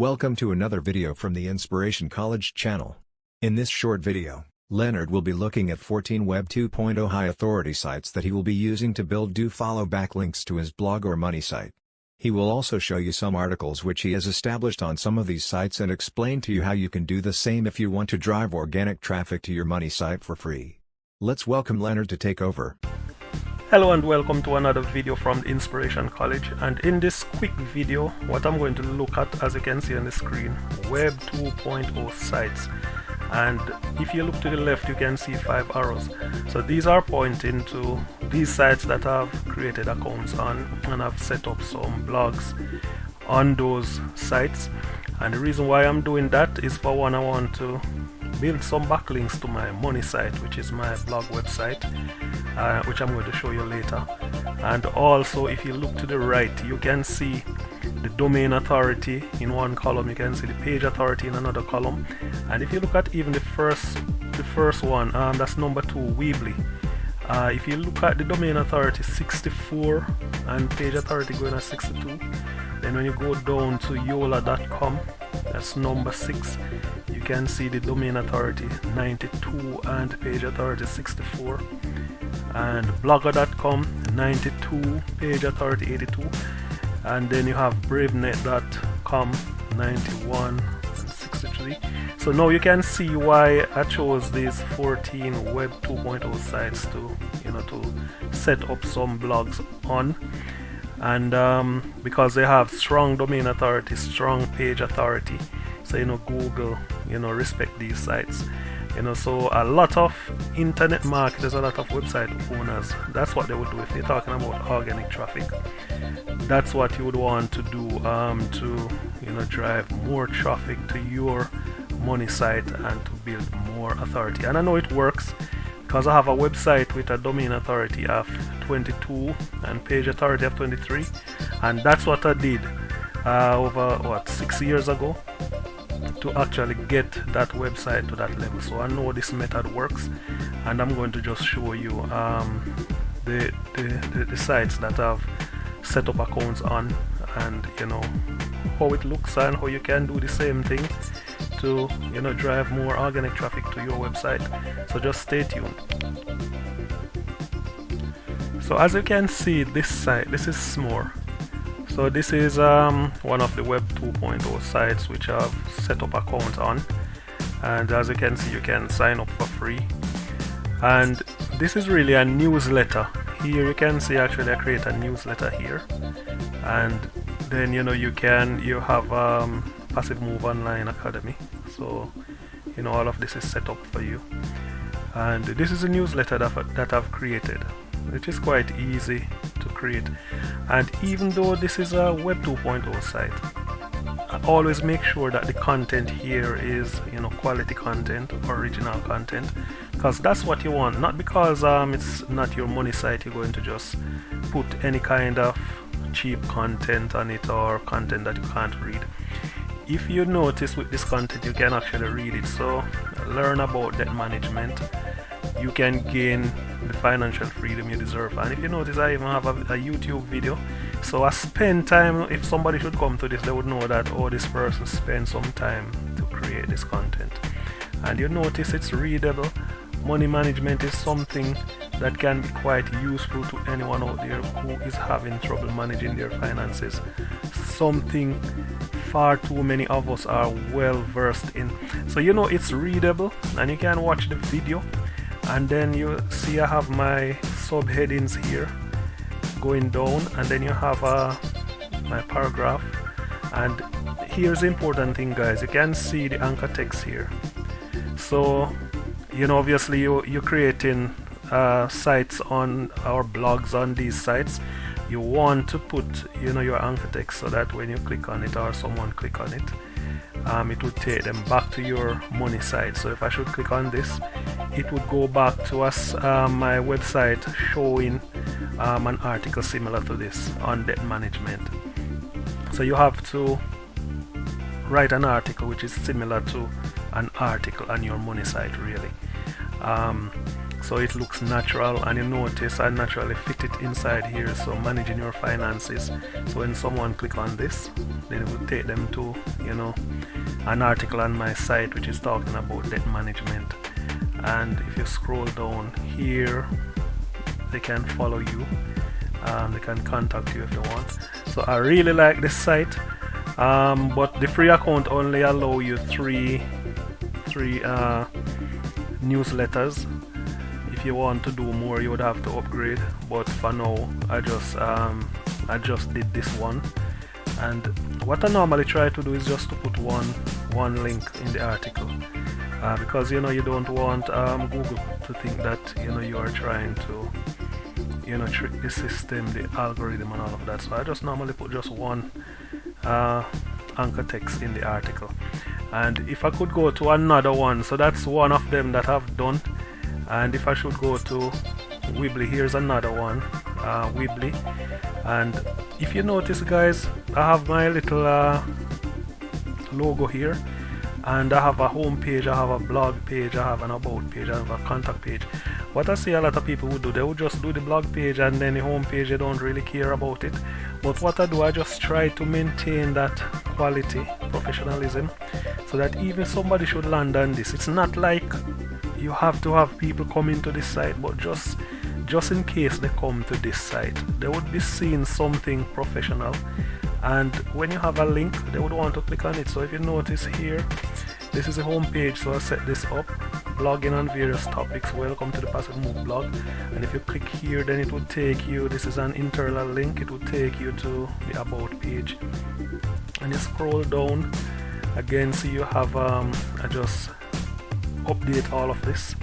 Welcome to another video from the Inspiration College channel. In this short video, Leonard will be looking at 14 Web 2.0 high authority sites that he will be using to build do-follow backlinks to his blog or money site. He will also show you some articles which he has established on some of these sites and explain to you how you can do the same if you want to drive organic traffic to your money site for free. Let's welcome Leonard to take over. Hello and welcome to another video from the Inspiration College, and in this quick video what I'm going to look at, as you can see on the screen, Web 2.0 sites. And if you look to the left you can see 5 arrows. So these are pointing to these sites that have created accounts on and have set up some blogs on those sites. And the reason why I'm doing that is, for one, I want to build some backlinks to my money site, which is my blog website, which I'm going to show you later. And also, if you look to the right, you can see the domain authority in one column, you can see the page authority in another column. And if you look at even the first one, that's number 2, Weebly. If you look at the domain authority 64 and page authority going at 62, then when you go down to yola.com, that's number 6, you can see the domain authority 92 and page authority 64, and blogger.com 92, page authority 82, and then you have bravenet.com 91 and 63. So now you can see why I chose these 14 Web 2.0 sites to set up some blogs on. And because they have strong domain authority, strong page authority, so Google respect these sites. So a lot of internet marketers, a lot of website owners, that's what they would do if they're talking about organic traffic. That's what you would want to do to drive more traffic to your money site and to build more authority. And I know it works, because I have a website with a domain authority of 22 and page authority of 23, and that's what I did over 6 years ago to actually get that website to that level. So I know this method works, and I'm going to just show you the sites that I've set up accounts on, and how it looks and how you can do the same thing to drive more organic traffic to your website. So just stay tuned. So as you can see, this site, this is Smore. So this is one of the Web 2.0 sites which I've set up accounts on, and as you can see, you can sign up for free. And this is really a newsletter. Here you can see, actually I create a newsletter here, and then you have Passivemove Online Academy. So all of this is set up for you, and this is a newsletter that I've created, which is quite easy to create. And even though this is a Web 2.0 site, I always make sure that the content here is quality content, original content, because that's what you want. Not because it's not your money site, you're going to just put any kind of cheap content on it or content that you can't read. If you notice, with this content you can actually read it. So learn about debt management, you can gain the financial freedom you deserve. And if you notice, I even have a YouTube video, so I spend time. If somebody should come to this, they would know that, oh, this person spent some time to create this content. And you notice it's readable. Money management is something that can be quite useful to anyone out there who is having trouble managing their finances. Something far too many of us are well versed in. So it's readable, and you can watch the video, and then you see I have my subheadings here going down, and then you have my paragraph. And here's the important thing, guys, you can see the anchor text here. So obviously you're creating sites on our blogs on these sites. You want to put your anchor text so that when you click on it, or someone click on it, it would take them back to your money site. So if I should click on this, it would go back to my website showing an article similar to this on debt management. So you have to write an article which is similar to an article on your money site, really. so it looks natural, and you notice I naturally fit it inside here. So managing your finances, so when someone click on this, then it will take them to, you know, an article on my site which is talking about debt management. And if you scroll down here, they can follow you, they can contact you if they want. So I really like this site, but the free account only allow you three newsletters. If you want to do more, you would have to upgrade, but for now I just did this one. And what I normally try to do is just to put one link in the article, because you know, you don't want Google to think that, you know, you are trying to, you know, trick the system, the algorithm and all of that. So I just normally put just one anchor text in the article. And if I could go to another one, so that's one of them that I've done. And if I should go to Weebly, here's another one, Weebly. And if you notice, guys, I have my little logo here, and I have a home page, I have a blog page, I have an about page, I have a contact page. What I see a lot of people would do, they would just do the blog page and then the home page, they don't really care about it. But what I do, I just try to maintain that quality, professionalism, so that even somebody should land on this, it's not like you have to have people come into this site, but just in case they come to this site, they would be seeing something professional, and when you have a link, they would want to click on it. So if you notice here, this is a home page, so I set this up, blogging on various topics, welcome to the Passivemove Blog. And if you click here, then it would take you, this is an internal link, it would take you to the about page. And you scroll down again, so you have I just update all of this.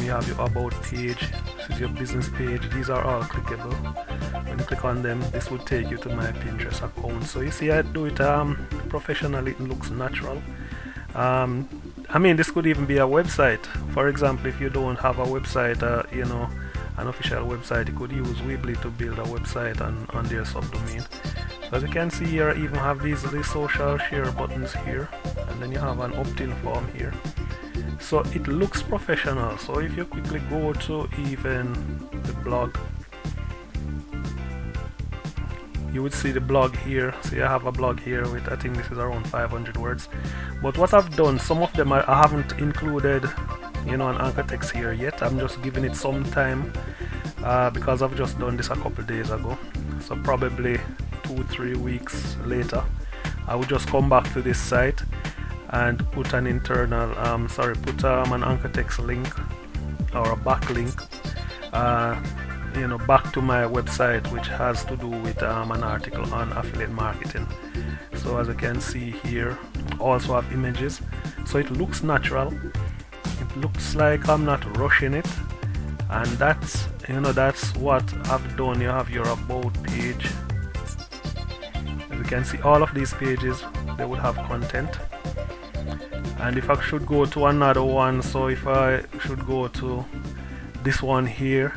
You have your about page, this is your business page, these are all clickable. When you click on them, this would take you to my Pinterest account. So you see, I do it professionally, it looks natural. I mean, this could even be a website. For example, if you don't have a website, you know, an official website, you could use Weebly to build a website on their subdomain. So as you can see here, I even have these social share buttons here, and then you have an opt-in form here. So it looks professional. So if you quickly go to even the blog, you would see the blog here. So I have a blog here with, I think this is around 500 words. But what I've done, some of them I haven't included, you know, an anchor text here yet. I'm just giving it some time, because I've just done this a couple days ago. So probably 2-3 weeks later, I would just come back to this site and put an internal, put an anchor text link or a backlink, you know, back to my website, which has to do with an article on affiliate marketing. So as you can see here, also have images, so it looks natural. It looks like I'm not rushing it, and that's, you know, that's what I've done. You have your about page. As you can see, all of these pages, they would have content. And if I should go to another one, so if I should go to this one here,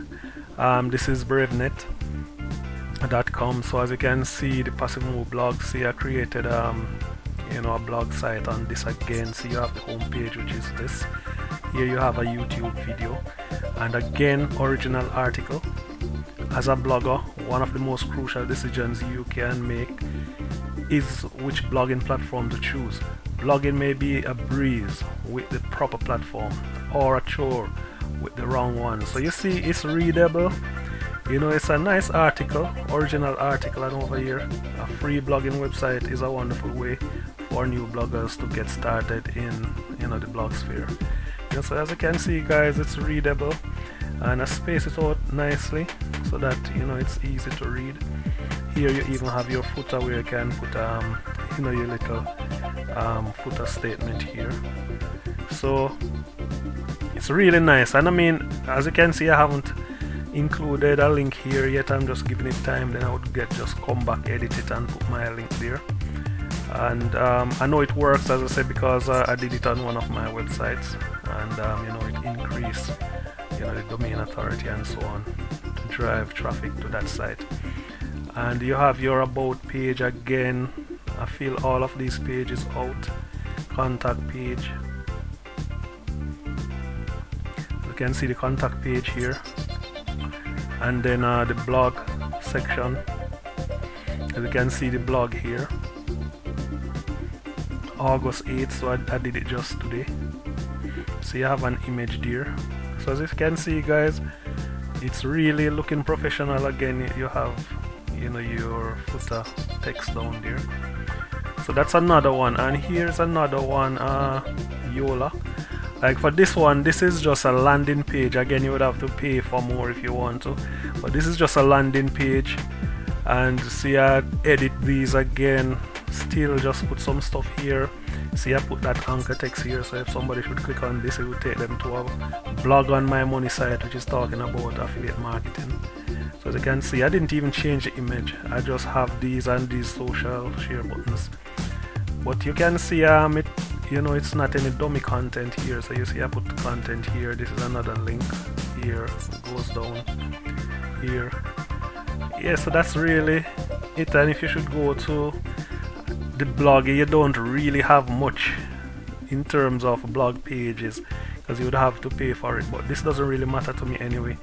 this is bravenet.com. so as you can see, the Passivemove Blog, see I created you know, a blog site on this again. So you have the home page, which is this. Here you have a YouTube video, and again, original article. As a blogger, one of the most crucial decisions you can make is which blogging platform to choose. Blogging may be a breeze with the proper platform, or a chore with the wrong one. So you see, it's readable, you know, it's a nice article, original article. And over here, a free blogging website is a wonderful way for new bloggers to get started in, you know, the blog sphere. You know, so as you can see, guys, it's readable, and I space it out nicely so that, you know, it's easy to read. Here you even have your footer where you can put you know, your little footer statement here. So it's really nice. And I mean, as you can see, I haven't included a link here yet. I'm just giving it time, then I would just come back, edit it, and put my link there. And I know it works, as I said, because I did it on one of my websites, and you know, it increased, you know, the domain authority and so on to drive traffic to that site. And you have your about page again. I fill all of these pages out. Contact page. You can see the contact page here, and then the blog section. As you can see the blog here, August 8th, so I did it just today. So you have an image there. So as you can see, guys, it's really looking professional. Again, you have, you know, your footer text down there. So that's another one, and here's another one, Yola. Like for this one, this is just a landing page. Again, you would have to pay for more if you want to, but this is just a landing page. And see, I edit these again, still just put some stuff here. See, I put that anchor text here, so if somebody should click on this, it will take them to a blog on my money site, which is talking about affiliate marketing. So as you can see, I didn't even change the image. I just have these and these social share buttons. But you can see, you know, it's not any dummy content here. So you see, I put content here. This is another link here. It goes down here. Yeah, so that's really it. And if you should go to the blog, you don't really have much in terms of blog pages, because you would have to pay for it, but this doesn't really matter to me anyway.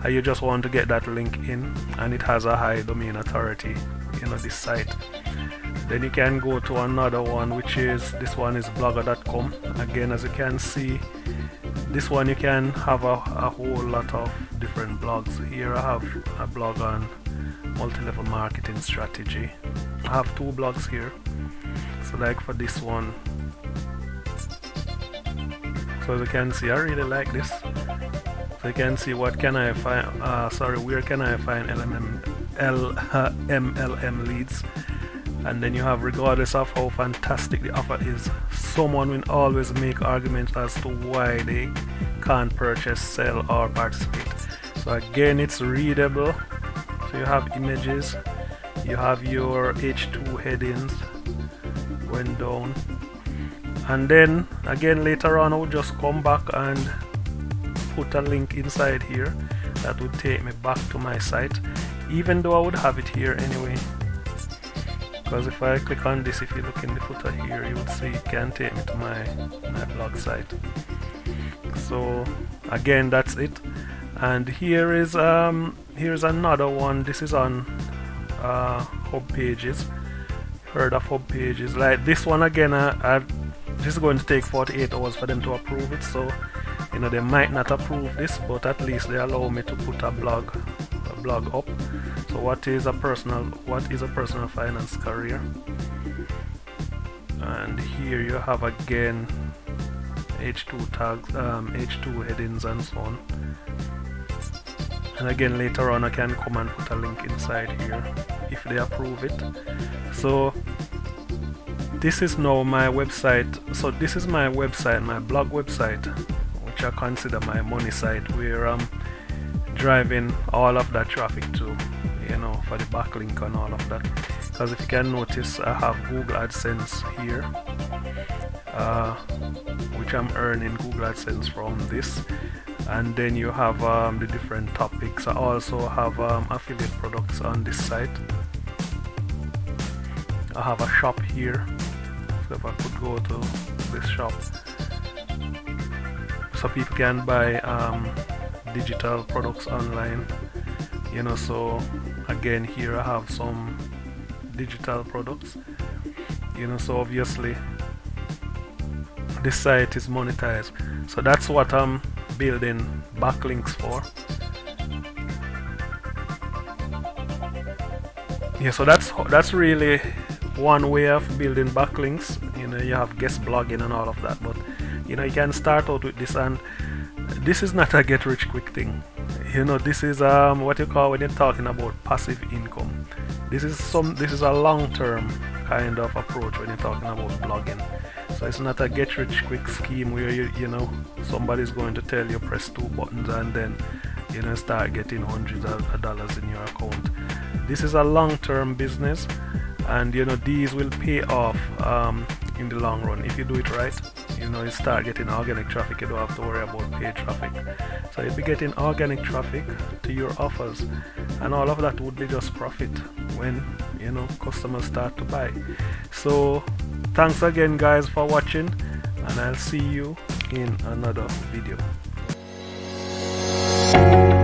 You just want to get that link in, and it has a high domain authority, you know, this site. Then you can go to another one, which is, this one is blogger.com. Again, as you can see, this one you can have a whole lot of different blogs. Here I have a blog on multi-level marketing strategy. I have 2 blogs here. So like for this one, so as you can see, I really like this. So you can see, what can I find, where can I find MLM leads? And then you have, regardless of how fantastic the offer is, someone will always make arguments as to why they can't purchase, sell, or participate. So again, it's readable. So you have images, you have your H2 headings going down, and then again later on I would just come back and put a link inside here that would take me back to my site, even though I would have it here anyway. Because if I click on this, if you look in the footer here, you would see it can take me to my blog site. So again, that's it. And here is here's another one. This is on hub pages. Heard of hub pages? Like this one again, this is going to take 48 hours for them to approve it. So you know, they might not approve this, but at least they allow me to put a blog up. So what is a personal finance career? And here you have again H2 tags, H2 headings, and so on. And again later on I can come and put a link inside here if they approve it. So this is now my website. So this is my website, my blog website, which I consider my money site, where I'm driving all of that traffic to, you know, for the backlink and all of that. Because if you can notice, I have Google AdSense here, which I'm earning Google AdSense from this. And then you have the different topics. I also have affiliate products on this site. I have a shop here, so if I could go to this shop, so people can buy digital products online, you know. So again, here I have some digital products, you know. So obviously this site is monetized. So that's what I'm building backlinks for. Yeah, so that's really one way of building backlinks. You know, you have guest blogging and all of that, but you know, you can start out with this, and this is not a get rich quick thing. You know, this is what you call, when you're talking about passive income, this is a long-term kind of approach when you're talking about blogging. So it's not a get rich quick scheme where you know, somebody's going to tell you press 2 buttons and then, you know, start getting hundreds of dollars in your account. This is a long-term business, and you know, these will pay off in the long run if you do it right. You know, you start getting organic traffic, you don't have to worry about paid traffic. So you'll be getting organic traffic to your offers, and all of that would be just profit when, you know, customers start to buy. So thanks again guys for watching, and I'll see you in another video. you.